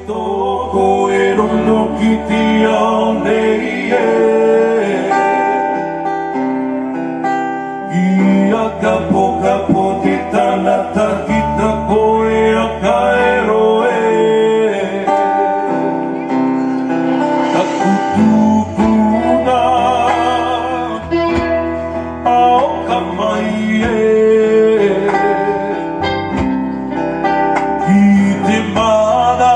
Ko e rono ki te ao nei e Ia kapo te tanata ki ta koe a ka ero e Ka kutupuna ao ka mai e Ki te mana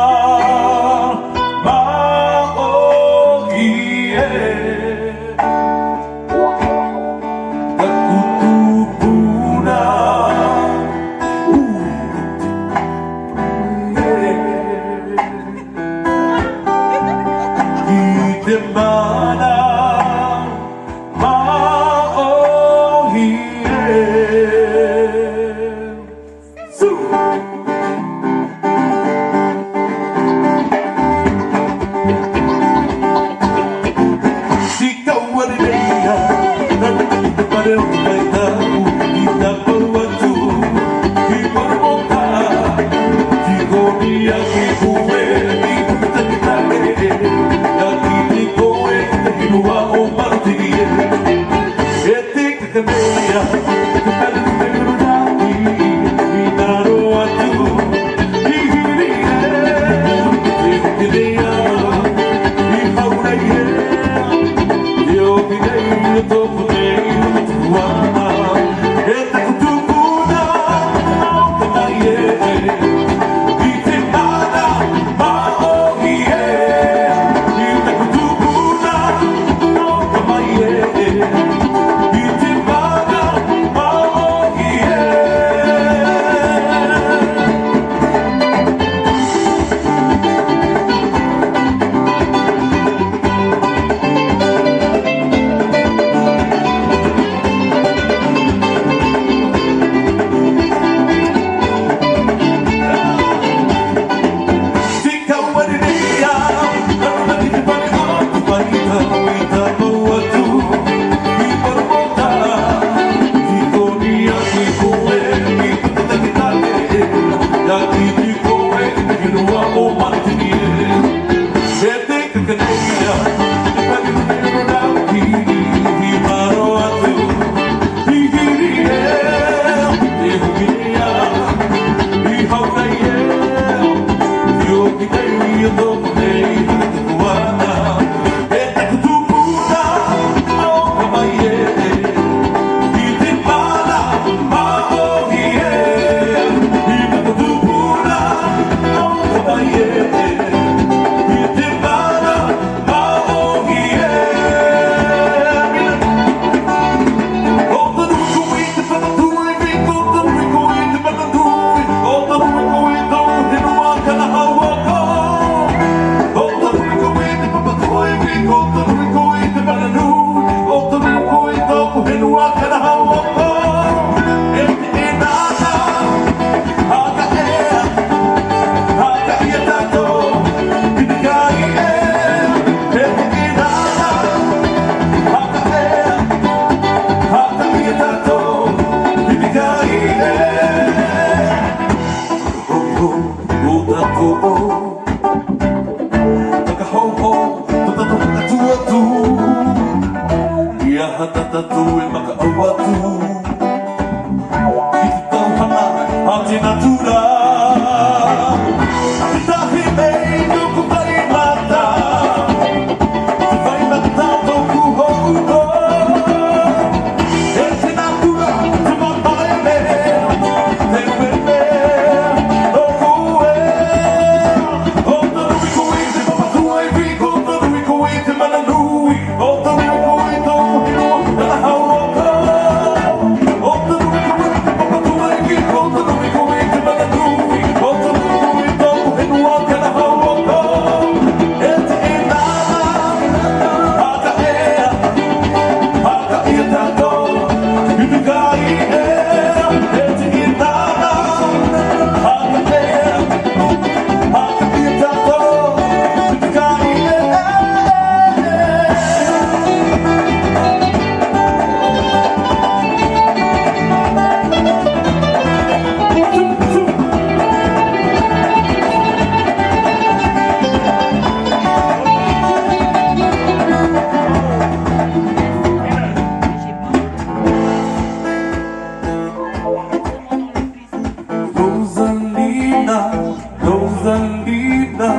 Rosalina,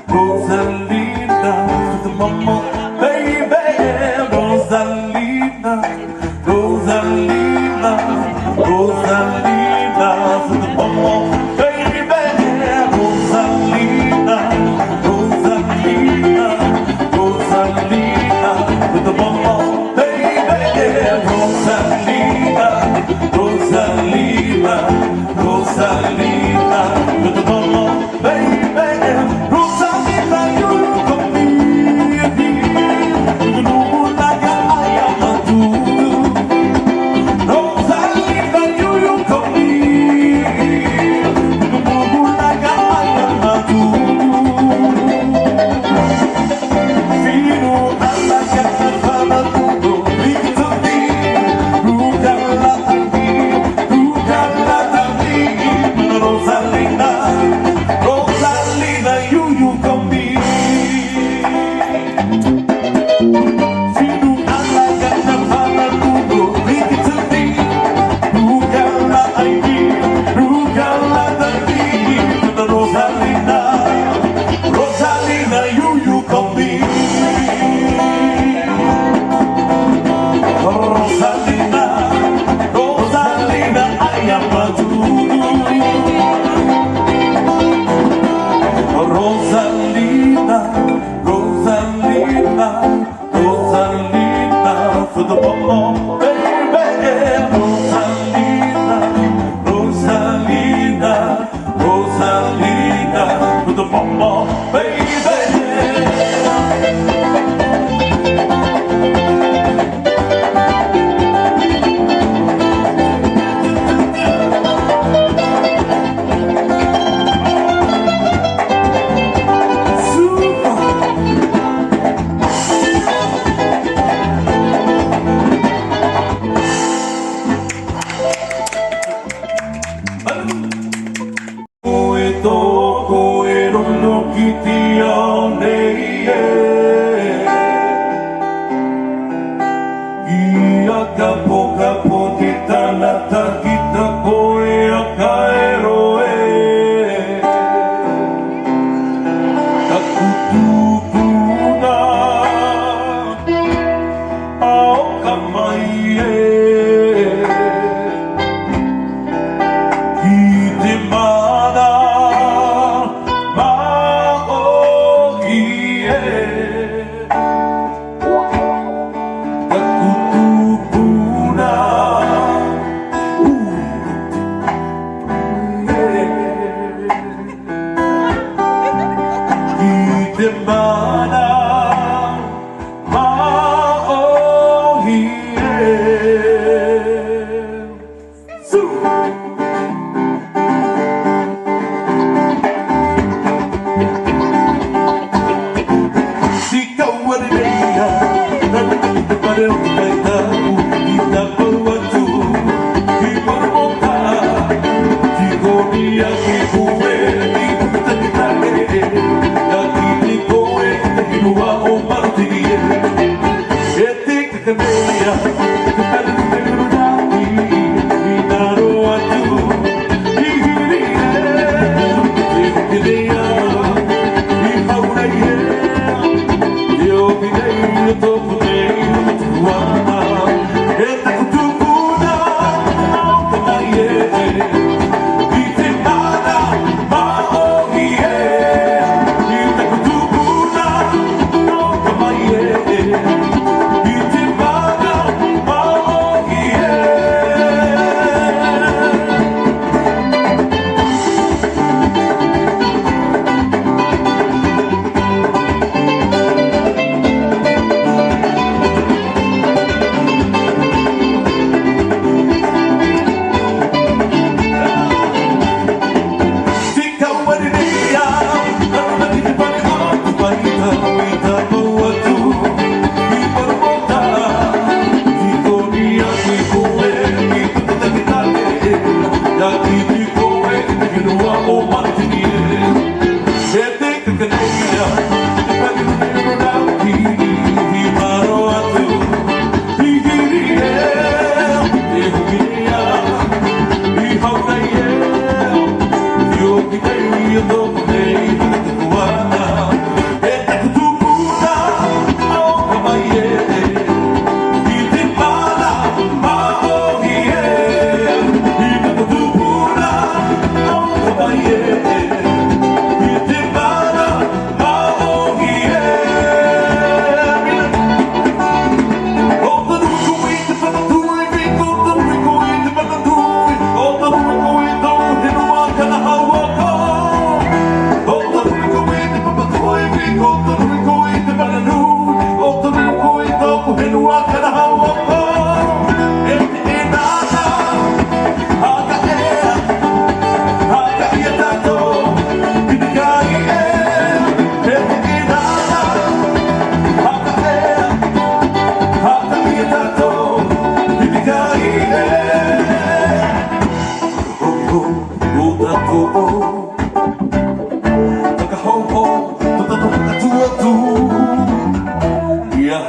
Rosalina, to the mama, baby, Rosalina, Rosalina, Rosalina, to the mama, baby, Rosalina, Rosalina, Rosalina, to the mama, baby, Rosalina, Rosalina, Rosalina, to the mama, baby, Rosalina, you come me, you know like I am a do. Rosalina, you come me, you know like I am a do. Fino alla casa tutto, victory, Rugalla Tandi, Rosalina, Rosalina, you come me. Fino alla casa tutto, victory, Rugalla Tandi, Rosalina, Rosalina, you come me. Rosalina, Rosalina, I am a Rosalina, Rosalina, Rosalina, for the mama, baby, Rosalina, Rosalina, Rosalina, for the mama, baby. Capo capo di tana takita koe akaero e takutupuna ao kamai e ki te mana maoki e Mana maohi su Sika warireia nana kita pare ukaita kita perwatu kipormoka Tigonia kibue kita kita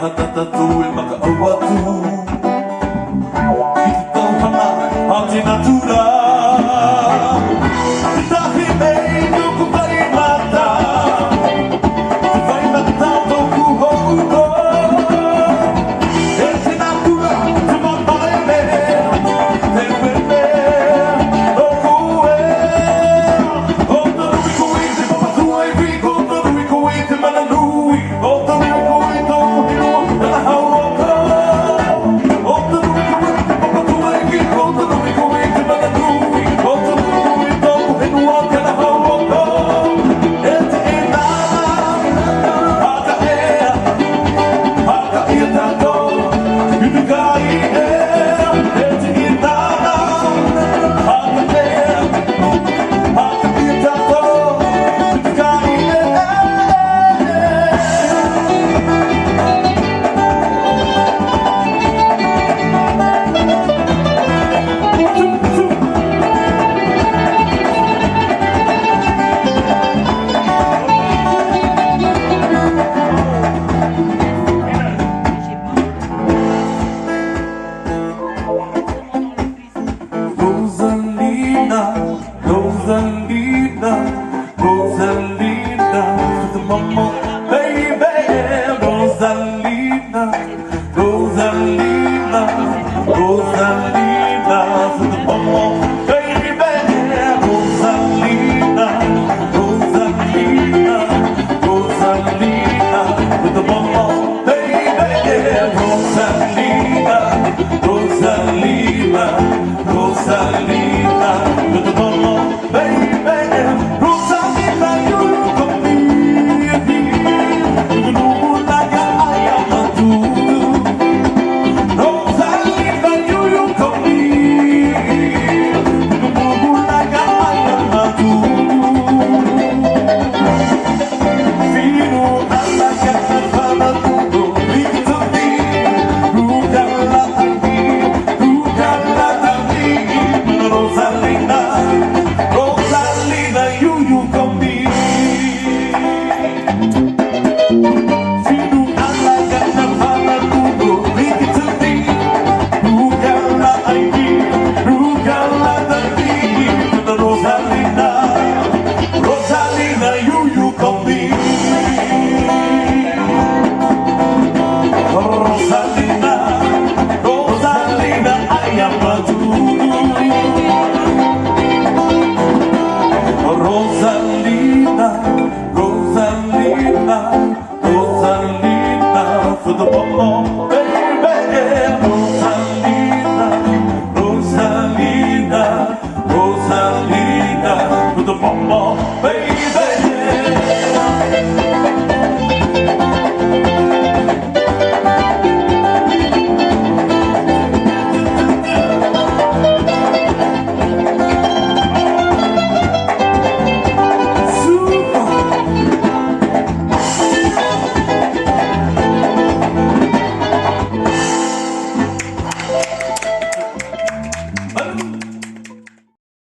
hatatatu e makaawatu I tau hana a te natura Tahi mei nuku pai mata Te vai mata toku houko E te natura te mapai me Te pepe toku e O taru i koe te mamatu ai ri O taru i koe te mananui O taru i koe toku hiro Nana hauaka O taru i koe te mamatu ai ri O taru i koe te mananui O taru i koe toku hiro Nana hauaka E te e nana Haka ea Haka ia tātou Utukai e E te e nana Haka ea Haka ia tātou Utukai e Rosalina, Rosalina, Rosalina, to the mama, baby. Rosalina, Rosalina, Rosalina, to the mama, baby. Rosalina, Rosalina, Rosalina, to the mama, baby. Rosalina, Rosalina, Rosalina, with the mama, baby. Rosalina, you come me, you know like I am a do. Rosalina, you come me, you know like I am a do. Fino alla casa tutto, vinto di, rugalla anni, rugalla anni. Rosalina, Rosalina, you come me. Fino alla casa falla tutto, vinto di, rugalla anni, rugalla anni. Rosalina, Rosalina, you come me. Rosalina, Rosalina, I am a Rosalina,